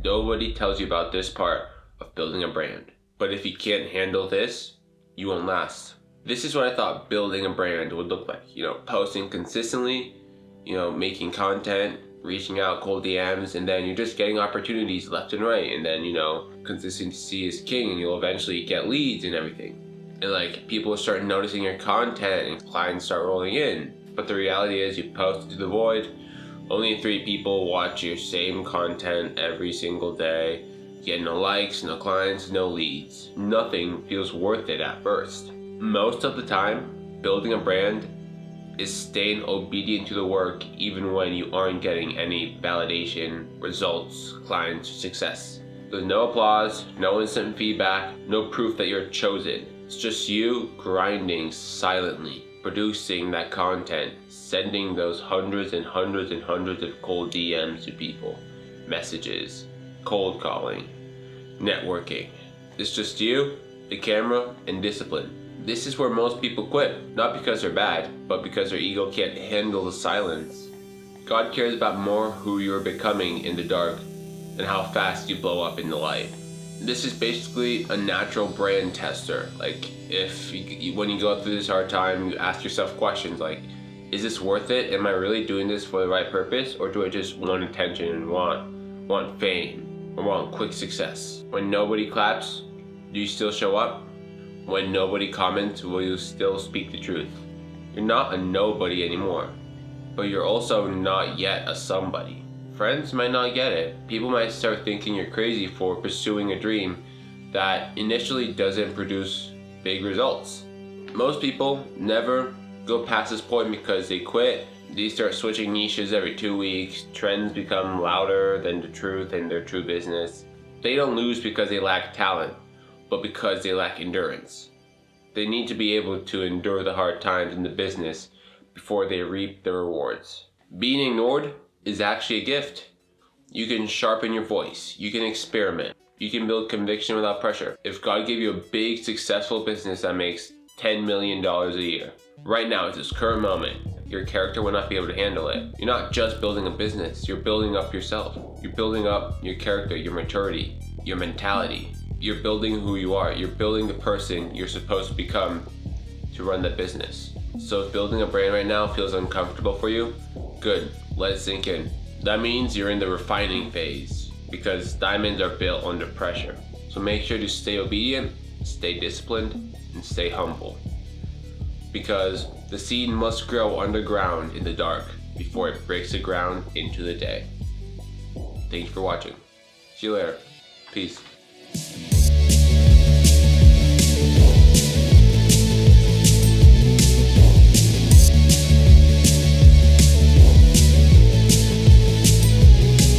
Nobody tells you about this part of building a brand. But if you can't handle this, you won't last. This is what I thought building a brand would look like. Posting consistently, making content, reaching out cold DMs, and then you're just getting opportunities left and right. And then, consistency is king, and you'll eventually get leads and everything. And people start noticing your content and clients start rolling in. But the reality is you post into the void. Only 3 people watch your same content every single day. You get no likes, no clients, no leads. Nothing feels worth it at first. Most of the time, building a brand is staying obedient to the work even when you aren't getting any validation, results, clients, success. There's no applause, no instant feedback, no proof that you're chosen. It's just you grinding silently, producing that content, sending those hundreds and hundreds and hundreds of cold DMs to people, messages, cold calling, networking. It's just you, the camera, and discipline. This is where most people quit, not because they're bad, but because their ego can't handle the silence. God cares about more who you're becoming in the dark than how fast you blow up in the light. This is basically a natural brand tester. When you go through this hard time, you ask yourself questions like, is this worth it? Am I really doing this for the right purpose? Or do I just want attention and want fame or want quick success? When nobody claps, do you still show up? When nobody comments, will you still speak the truth? You're not a nobody anymore, but you're also not yet a somebody. Friends might not get it. People might start thinking you're crazy for pursuing a dream that initially doesn't produce big results. Most people never go past this point because they quit. They start switching niches every 2 weeks. Trends become louder than the truth in their true business. They don't lose because they lack talent, but because they lack endurance. They need to be able to endure the hard times in the business before they reap the rewards. Being ignored is actually a gift. You can sharpen your voice. You can experiment. You can build conviction without pressure. If God gave you a big, successful business that makes $10 million a year, right now at this current moment, your character will not be able to handle it. You're not just building a business, you're building up yourself. You're building up your character, your maturity, your mentality. You're building who you are. You're building the person you're supposed to become to run the business. So if building a brand right now feels uncomfortable for you, good, let it sink in. That means you're in the refining phase because diamonds are built under pressure. So make sure to stay obedient, stay disciplined, and stay humble. Because the seed must grow underground in the dark before it breaks the ground into the day. Thanks for watching. See you later. Peace.